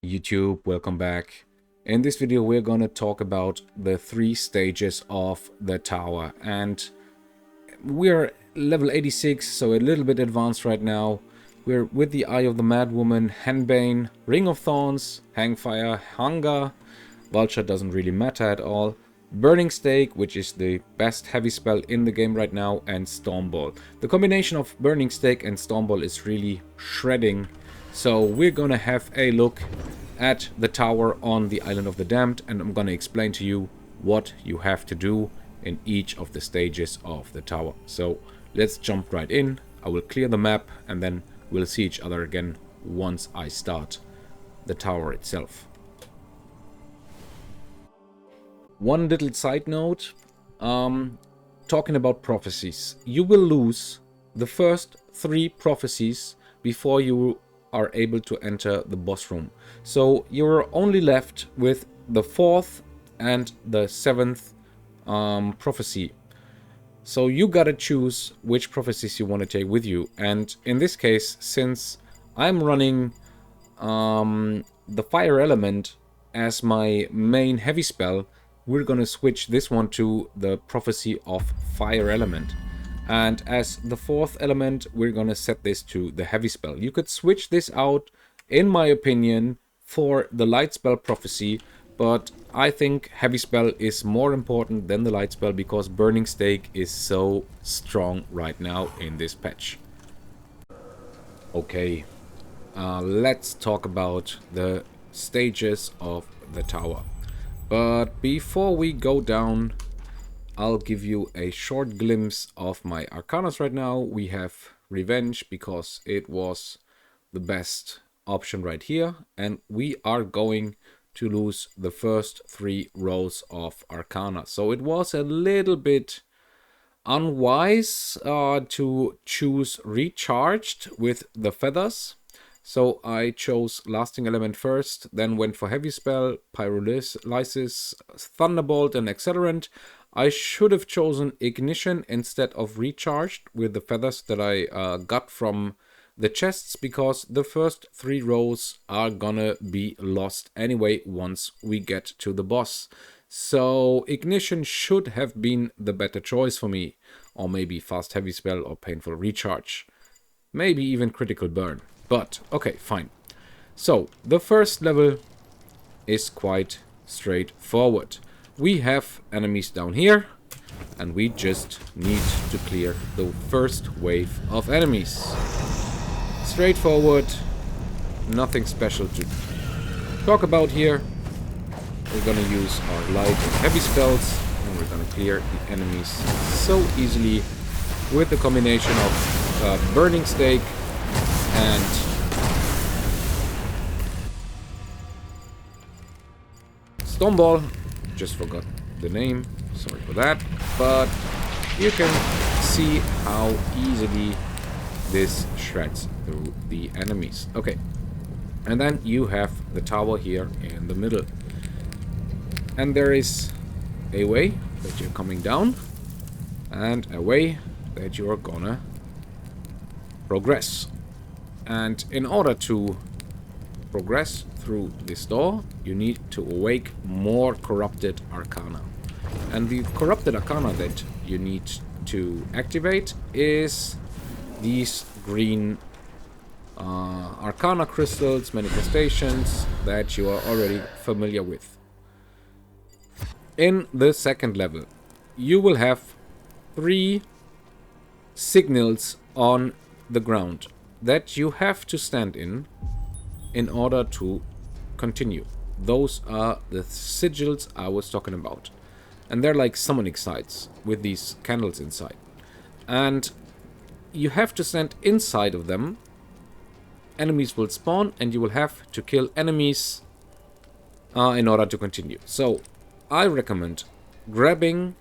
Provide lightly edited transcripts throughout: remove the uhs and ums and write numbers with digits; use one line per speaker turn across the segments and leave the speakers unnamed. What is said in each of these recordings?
YouTube, welcome back. In this video we're gonna talk about the 3 stages of the tower, and we're level 86, so a little bit advanced right now. We're with the Eye of the Madwoman, Henbane, Ring of Thorns, Hangfire, Hunger, Vulture doesn't really matter at all, Burning Stake, which is the best heavy spell in the game right now, and Stormball. The combination of Burning Stake and Stormball is really shredding. So we're gonna have a look at the tower on the Island of the Damned, and I'm gonna explain to you what you have to do in each of the stages of the tower. So let's jump right in. I will clear the map and then we'll see each other again once I start the tower itself. One little side note, talking about prophecies. You will lose the first 3 prophecies before you are able to enter the boss room. So you're only left with the 4th and the 7th prophecy. So you gotta choose which prophecies you want to take with you. And in this case, since I'm running the fire element as my main heavy spell, we're gonna switch this one to the prophecy of fire element. And as the 4th element, we're gonna set this to the heavy spell. You could switch this out, in my opinion, for the light spell prophecy, but I think heavy spell is more important than the light spell because Burning Stake is so strong right now in this patch. Okay, let's talk about the stages of the tower. But before we go down, I'll give you a short glimpse of my Arcanas right now. We have Revenge because it was the best option right here. And we are going to lose the first 3 rows of Arcana. So it was a little bit unwise to choose Recharged with the feathers. So I chose Lasting Element first, then went for Heavy Spell, Pyrolysis, Thunderbolt and Accelerant. I should have chosen Ignition instead of Recharged with the feathers that I got from the chests, because the first 3 rows are gonna be lost anyway once we get to the boss. So Ignition should have been the better choice for me, or maybe Fast Heavy Spell or Painful Recharge. Maybe even Critical Burn. But, okay, fine. So, the first level is quite straightforward. We have enemies down here, and we just need to clear the first wave of enemies. Straightforward, nothing special to talk about here. We're gonna use our light and heavy spells, and we're gonna clear the enemies so easily with the combination of Burning Stake and Stormball. Just forgot the name, sorry for that, but you can see how easily this shreds through the enemies. Okay, and then you have the tower here in the middle, and there is a way that you're coming down and a way that you're gonna progress. And in order to progress through this door, you need to awake more corrupted Arcana. And the corrupted Arcana that you need to activate is these green Arcana crystals, manifestations that you are already familiar with. In the second level, you will have 3 signals on the ground that you have to stand in order to continue. Those are the sigils I was talking about. And they're like summoning sites with these candles inside. And you have to stand inside of them. Enemies will spawn and you will have to kill enemies in order to continue. So I recommend grabbing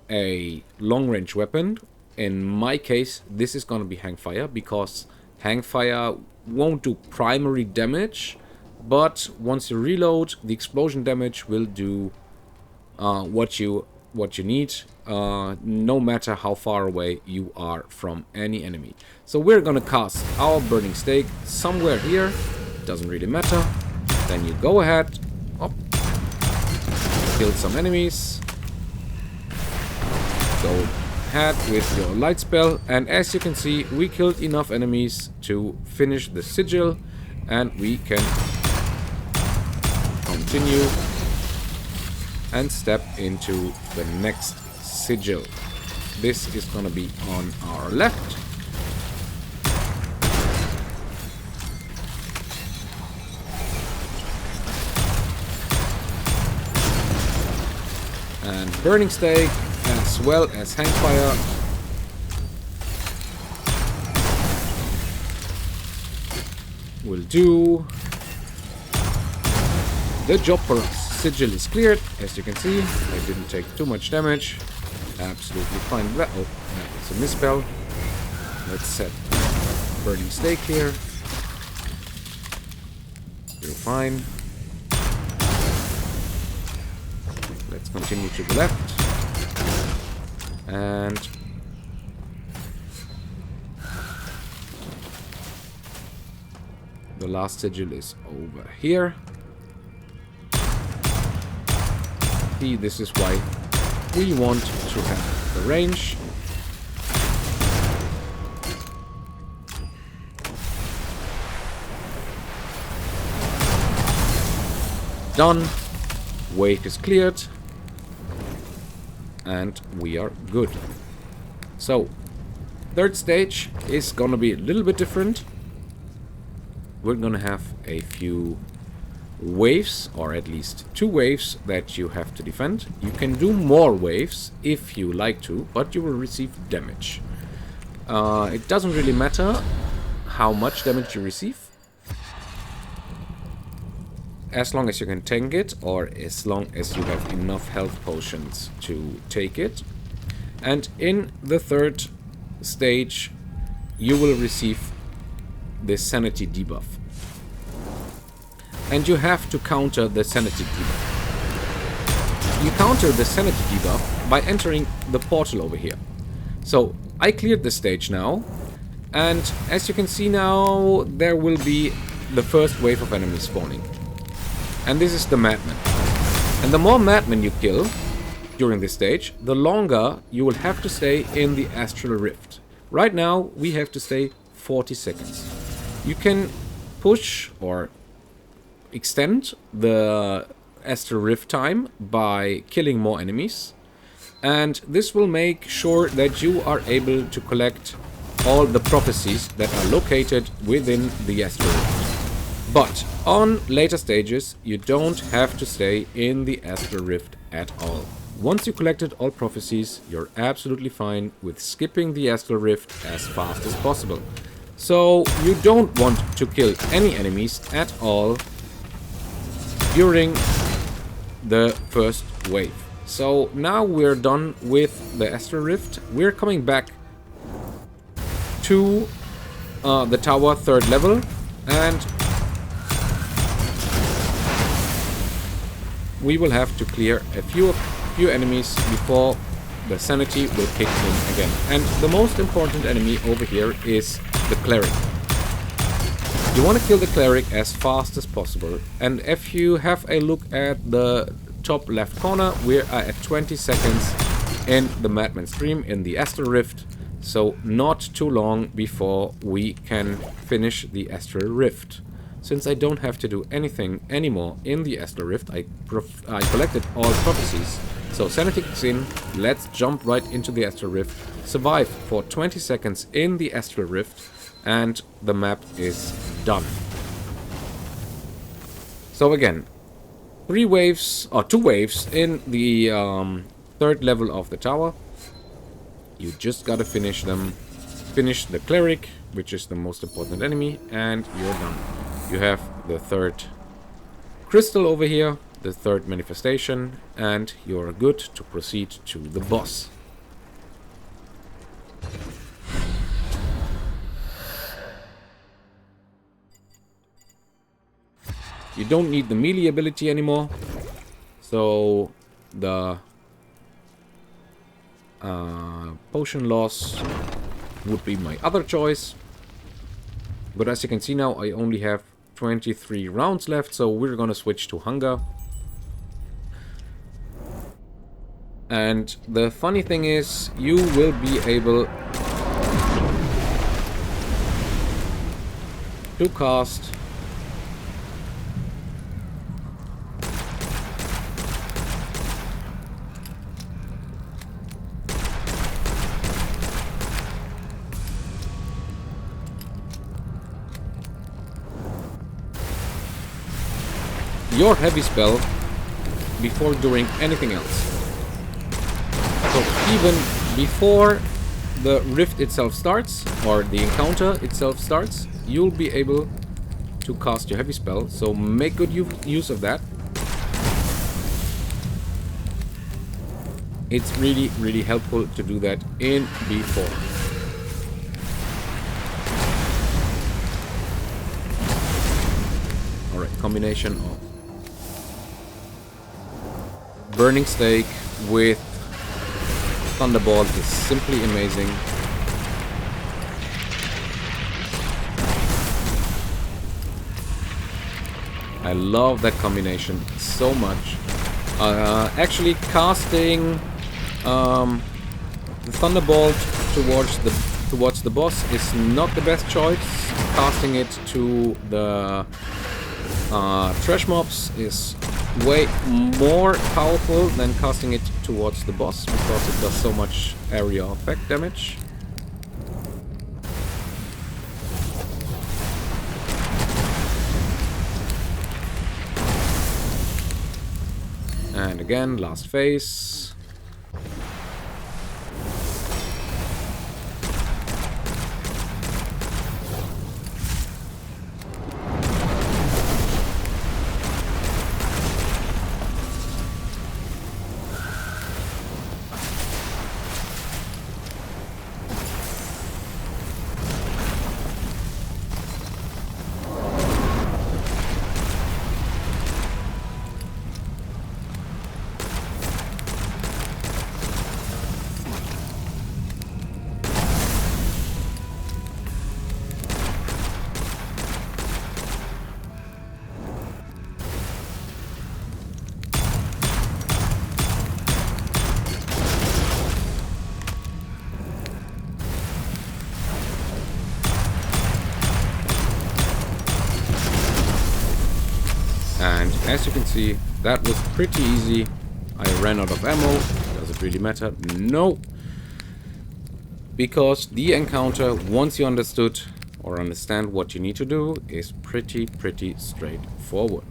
a long-range weapon. In my case, this is going to be Hangfire, because Hangfire won't do primary damage, but once you reload, the explosion damage will do what you need, no matter how far away you are from any enemy. So we're gonna cast our Burning Stake somewhere here, doesn't really matter. Then you go ahead, up, kill some enemies, go ahead with your light spell, and as you can see, we killed enough enemies to finish the sigil, and we can continue and step into the next sigil. This is gonna be on our left. And Burning Stake, as well as Hangfire. Will do the job for us. Sigil is cleared, as you can see. I didn't take too much damage. Absolutely fine. Oh, that was a misspell. Let's set Burning Stake here. You're fine. Let's continue to the left. And the last sigil is over here. See, this is why we want to have the range. Done. Wave is cleared. And we are good. So, third stage is gonna be a little bit different. We're gonna have a few waves, or at least 2 waves that you have to defend. You can do more waves if you like to, but you will receive damage. It doesn't really matter how much damage you receive, as long as you can tank it, or as long as you have enough health potions to take it. And in the third stage, you will receive the sanity debuff. And you have to counter the sanity debuff. You counter the sanity debuff by entering the portal over here. So I cleared the stage now, and as you can see now, there will be the first wave of enemies spawning. And this is the madman. And the more madmen you kill during this stage, the longer you will have to stay in the astral rift. Right now we have to stay 40 seconds. You can push or extend the astral rift time by killing more enemies, and this will make sure that you are able to collect all the prophecies that are located within the astral rift. But on later stages you don't have to stay in the astral rift at all. Once you collected all prophecies, you're absolutely fine with skipping the astral rift as fast as possible. So you don't want to kill any enemies at all during the first wave. So now we're done with the astral rift. We're coming back to the tower 3rd level, and we will have to clear a few enemies before the sanity will kick in again. And the most important enemy over here is the cleric. You want to kill the cleric as fast as possible. And if you have a look at the top left corner, we are at 20 seconds in the Madman stream in the Astral Rift. So not too long before we can finish the Astral Rift. Since I don't have to do anything anymore in the Astral Rift, I collected all prophecies. So sanity kicks in, let's jump right into the Astral Rift, survive for 20 seconds in the Astral Rift, and the map is done. So again, 2 waves in the 3rd level of the tower. You just gotta finish them. Finish the cleric, which is the most important enemy, and you're done. You have the 3rd crystal over here, the 3rd manifestation, and you're good to proceed to the boss. You don't need the melee ability anymore, so the potion loss would be my other choice. But as you can see now, I only have 23 rounds left, so we're gonna switch to hunger. And the funny thing is, you will be able to cast your heavy spell before doing anything else. So even before the rift itself starts, or the encounter itself starts, you'll be able to cast your heavy spell. So make good use of that. It's really, really helpful to do that in before. Alright, combination of Burning Stake with Thunderbolt is simply amazing. I love that combination so much. Actually, casting the Thunderbolt towards the boss is not the best choice. Casting it to the trash mobs is way more powerful than casting it towards the boss, because it does so much area effect damage. And again, last phase. And as you can see, that was pretty easy. I ran out of ammo. Does it really matter? No. Because the encounter, once you understood or understand what you need to do, is pretty straightforward.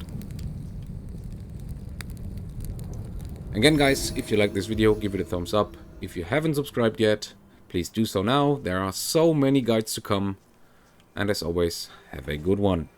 Again guys, if you like this video, give it a thumbs up. If you haven't subscribed yet, please do so now. There are so many guides to come. And as always, have a good one.